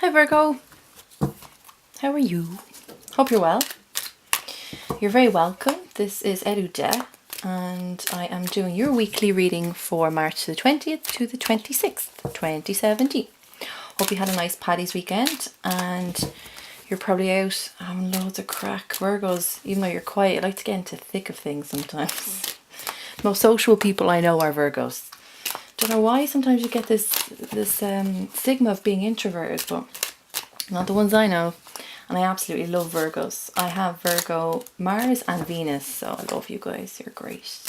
Hi Virgo, how are you? Hope you're well. You're very welcome. This is Eriu and I am doing your weekly reading for March the 20th to the 26th, 2017. Hope you had a nice Paddy's weekend and you're probably out having loads of crack. Virgos, even though you're quiet, you like to get into the thick of things sometimes. Most social people I know are Virgos. Don't know why sometimes you get this stigma of being introverted, but not the ones I know. And I absolutely love Virgos. I have Virgo, Mars and Venus, so I love you guys. You're great.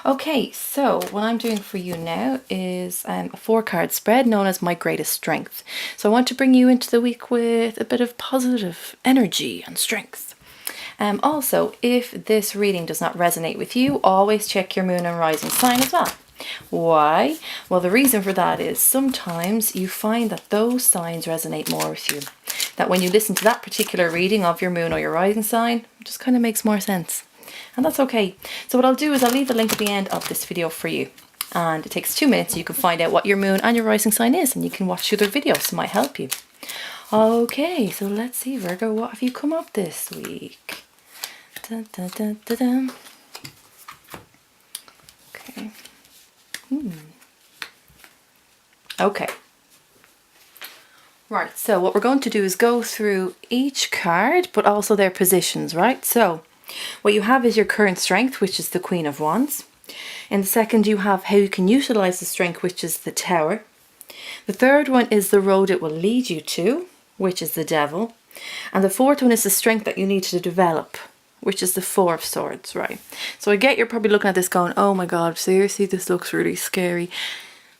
Okay, so what I'm doing for you now is a 4-card spread known as My Greatest Strength. So I want to bring you into the week with a bit of positive energy and strength. Also, if this reading does not resonate with you, always check your moon and rising sign as well. Why? Well, the reason for that is sometimes you find that those signs resonate more with you. That when you listen to that particular reading of your moon or your rising sign, it just kind of makes more sense. And that's okay. So what I'll do is I'll leave a link at the end of this video for you. And it takes 2 minutes. You can find out what your moon and your rising sign is, and you can watch other videos. It might help you. Okay, so let's see, Virgo, what have you come up this week? Dun, dun, dun, dun, dun. Okay. Okay. Right, so what we're going to do is go through each card, but also their positions, right? So what you have is your current strength, which is the Queen of Wands. In the second, you have how you can utilize the strength, which is the Tower. The third one is the road it will lead you to, which is the Devil. And the fourth one is the strength that you need to develop, which is the Four of Swords, right? So I get you're probably looking at this going, oh my God, seriously, this looks really scary.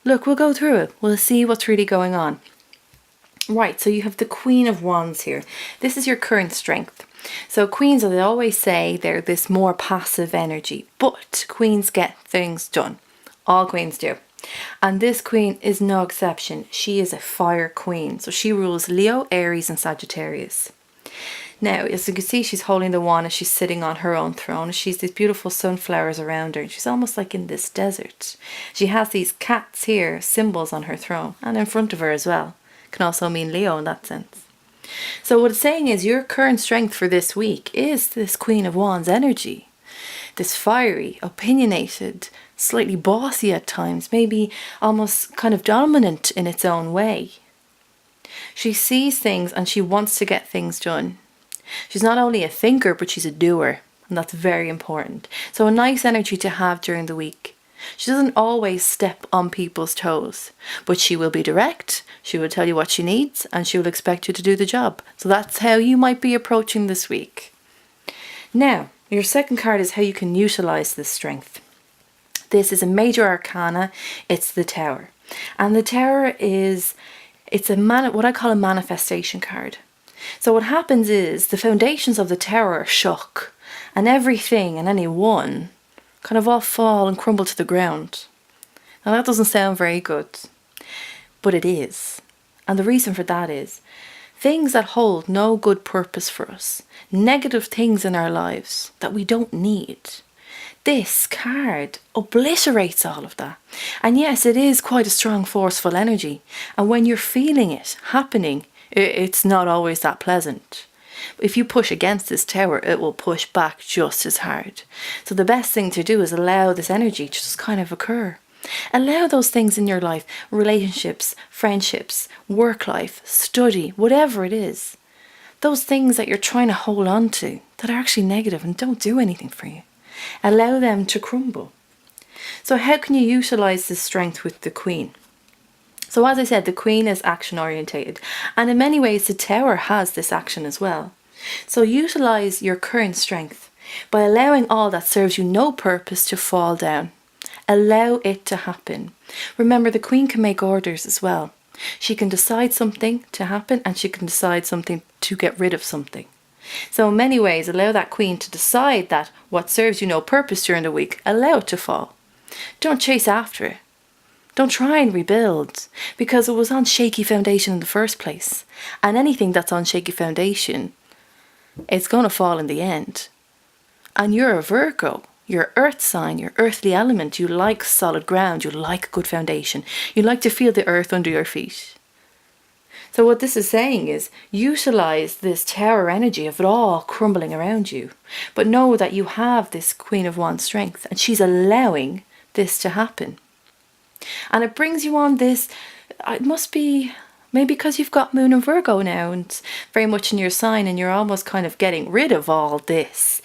Look, we'll go through it. We'll see what's really going on. Right, so you have the Queen of Wands here. This is your current strength. So queens, as they always say, they're this more passive energy, but queens get things done. All queens do. And this queen is no exception. She is a fire queen. So she rules Leo, Aries and Sagittarius. Now, as you can see, she's holding the wand and she's sitting on her own throne. She's these beautiful sunflowers around her. And she's almost like in this desert. She has these cats here, symbols on her throne, and in front of her as well. Can also mean Leo in that sense. So what it's saying is your current strength for this week is this Queen of Wands energy. This fiery, opinionated, slightly bossy at times, maybe almost kind of dominant in its own way. She sees things and she wants to get things done. She's not only a thinker, but she's a doer, and that's very important. So a nice energy to have during the week. She doesn't always step on people's toes, but she will be direct, she will tell you what she needs, and she will expect you to do the job. So that's how you might be approaching this week. Now, your second card is how you can utilize this strength. This is a major arcana, it's the Tower. And the Tower is, what I call a manifestation card. So what happens is the foundations of the Tower are shook, and everything and anyone kind of all fall and crumble to the ground. Now that doesn't sound very good, but it is. And the reason for that is things that hold no good purpose for us, negative things in our lives that we don't need. This card obliterates all of that. And yes, it is quite a strong, forceful energy. And when you're feeling it happening, it's not always that pleasant. If you push against this Tower, it will push back just as hard. So the best thing to do is allow this energy to just kind of occur. Allow those things in your life, relationships, friendships, work life, study, whatever it is. Those things that you're trying to hold on to that are actually negative and don't do anything for you. Allow them to crumble. So how can you utilize this strength with the Queen? So as I said, the Queen is action orientated, and in many ways the Tower has this action as well. So utilize your current strength by allowing all that serves you no purpose to fall down. Allow it to happen. Remember, the Queen can make orders as well. She can decide something to happen and she can decide something to get rid of something. So in many ways, allow that Queen to decide that what serves you no purpose during the week, allow it to fall. Don't chase after it. Don't try and rebuild, because it was on shaky foundation in the first place. And anything that's on shaky foundation, it's going to fall in the end. And you're a Virgo. Your earth sign, your earthly element. You like solid ground. You like a good foundation. You like to feel the earth under your feet. So what this is saying is utilize this tower energy of it all crumbling around you, but know that you have this Queen of Wands strength and she's allowing this to happen. And it brings you on this, it must be maybe because you've got Moon and Virgo now and it's very much in your sign, and you're almost kind of getting rid of all this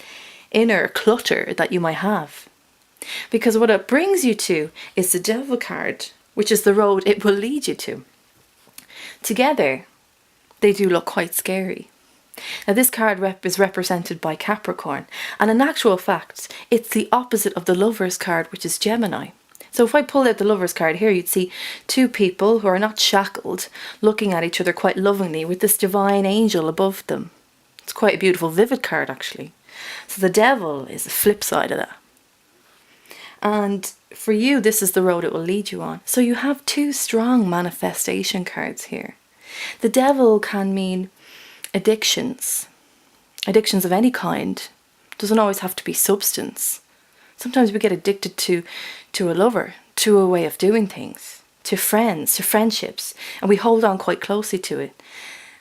inner clutter that you might have. Because what it brings you to is the Devil card, which is the road it will lead you to. Together, they do look quite scary. Now this card is represented by Capricorn, and in actual fact, it's the opposite of the Lovers card, which is Gemini. So if I pulled out the Lovers card here, you'd see two people who are not shackled, looking at each other quite lovingly with this divine angel above them. It's quite a beautiful, vivid card actually. So the Devil is the flip side of that. And for you, this is the road it will lead you on. So you have two strong manifestation cards here. The Devil can mean addictions of any kind. Doesn't always have to be substance. Sometimes we get addicted to a lover, to a way of doing things, to friends, to friendships, and we hold on quite closely to it.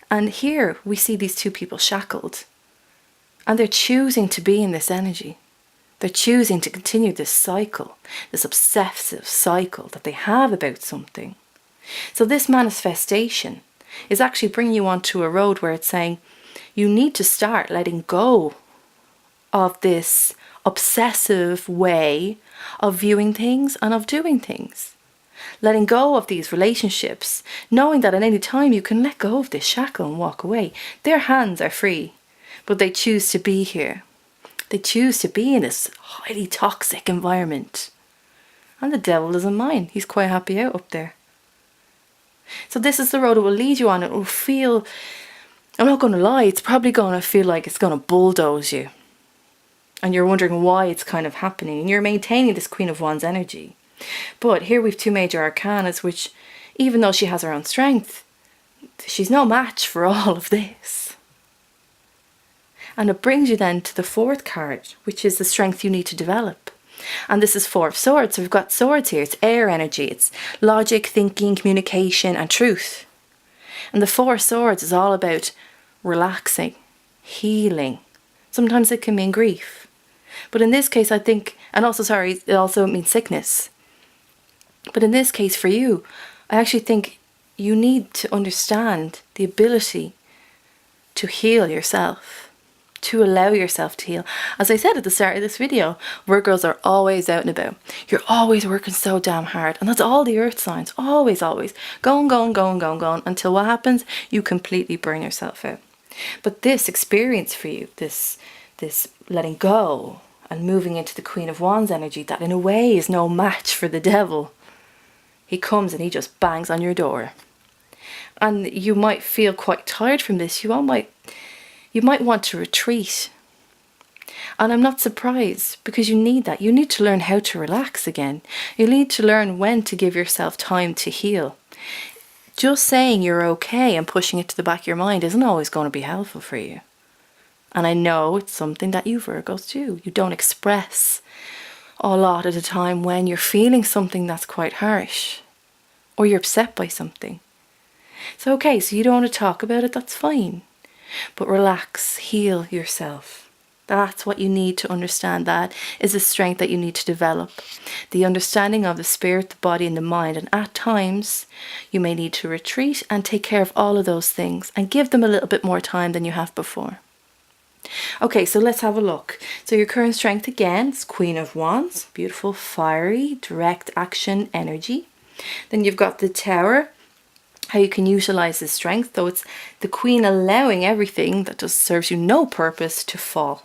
And here we see these two people shackled, and they're choosing to be in this energy. They're choosing to continue this cycle, this obsessive cycle that they have about something. So this manifestation is actually bringing you onto a road where it's saying you need to start letting go of this obsessive way of viewing things and of doing things. Letting go of these relationships, knowing that at any time you can let go of this shackle and walk away. Their hands are free, but they choose to be here. They choose to be in this highly toxic environment. And the Devil doesn't mind. He's quite happy out up there. So this is the road it will lead you on. It will feel, I'm not going to lie, it's probably going to feel like it's going to bulldoze you. And you're wondering why it's kind of happening. And you're maintaining this Queen of Wands energy. But here we've two major arcanas, which even though she has her own strength, she's no match for all of this. And it brings you then to the fourth card, which is the strength you need to develop. And this is Four of Swords. So we've got swords here. It's air energy. It's logic, thinking, communication, and truth. And the Four of Swords is all about relaxing, healing. Sometimes it can mean grief. But in this case, I think, and also, sorry, it also means sickness. But in this case for you, I actually think you need to understand the ability to heal yourself. To allow yourself to heal. As I said at the start of this video, Virgos are always out and about. You're always working so damn hard. And that's all the earth signs. Always, always. Going, until what happens? You completely burn yourself out. But this experience for you, this letting go and moving into the Queen of Wands energy, that in a way is no match for the Devil. He comes and he just bangs on your door. And you might feel quite tired from this. You might want to retreat. And I'm not surprised, because you need that. You need to learn how to relax again. You need to learn when to give yourself time to heal. Just saying you're okay and pushing it to the back of your mind isn't always going to be helpful for you. And I know it's something that you Virgos do. You don't express a lot at a time when you're feeling something that's quite harsh, or you're upset by something. So okay, so you don't want to talk about it, that's fine. But relax, heal yourself. That's what you need to understand. That is a strength that you need to develop. The understanding of the spirit, the body, and the mind. And at times, you may need to retreat and take care of all of those things and give them a little bit more time than you have before. Okay, so let's have a look. So your current strength again is Queen of Wands. Beautiful, fiery, direct action energy. Then you've got the Tower. How you can utilize this strength, though it's the Queen allowing everything that just serves you no purpose to fall.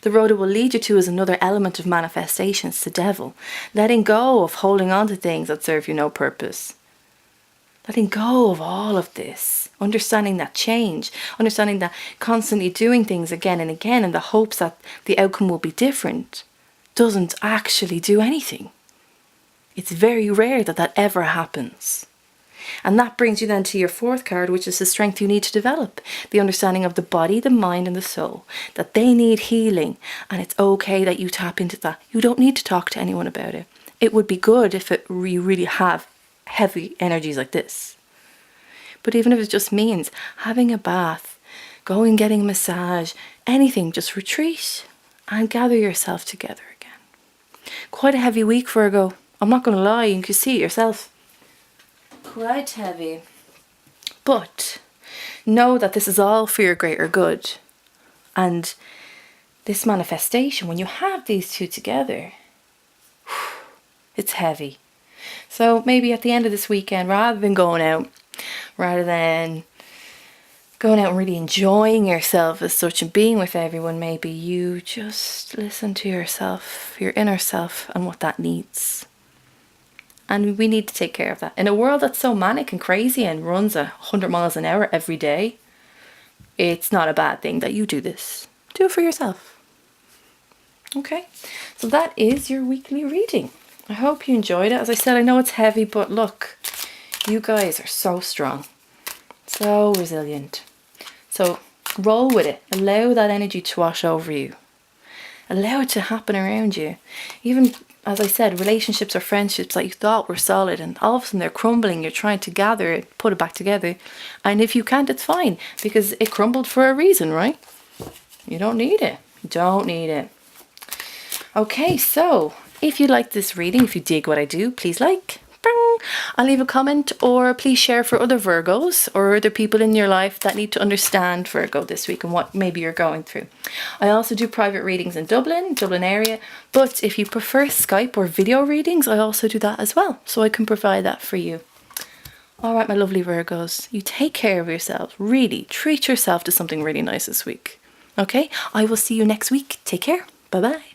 The road it will lead you to is another element of manifestation. It's the Devil. Letting go of holding on to things that serve you no purpose. Letting go of all of this. Understanding that change. Understanding that constantly doing things again and again in the hopes that the outcome will be different doesn't actually do anything. It's very rare that that ever happens. And that brings you then to your fourth card, which is the strength you need to develop. The understanding of the body, the mind, and the soul. That they need healing. And it's okay that you tap into that. You don't need to talk to anyone about it. It would be good if you really have heavy energies like this. But even if it just means having a bath, going getting a massage, anything, just retreat and gather yourself together again. Quite a heavy week, Virgo. I'm not going to lie, you can see it yourself. Quite heavy. But know that this is all for your greater good. And this manifestation, when you have these two together, it's heavy. So maybe at the end of this weekend, rather than going out and really enjoying yourself as such and being with everyone, maybe you just listen to yourself, your inner self, and what that needs. And we need to take care of that. In a world that's so manic and crazy and runs 100 miles an hour every day, it's not a bad thing that you do this. Do it for yourself. Okay, so that is your weekly reading. I hope you enjoyed it. As I said, I know it's heavy, but look, you guys are so strong, so resilient. So roll with it. Allow that energy to wash over you. Allow it to happen around you. Even, as I said, relationships or friendships that you thought were solid and all of a sudden they're crumbling. You're trying to gather it, put it back together. And if you can't, it's fine, because it crumbled for a reason, right? You don't need it. You don't need it. Okay, so if you like this reading, if you dig what I do, please like. I'll leave a comment, or please share for other Virgos or other people in your life that need to understand Virgo this week and what maybe you're going through. I also do private readings in Dublin area, but if you prefer Skype or video readings, I also do that as well, so I can provide that for you. All right, my lovely Virgos, you take care of yourselves. Really treat yourself to something really nice this week. Okay, I will see you next week. Take care. Bye-bye.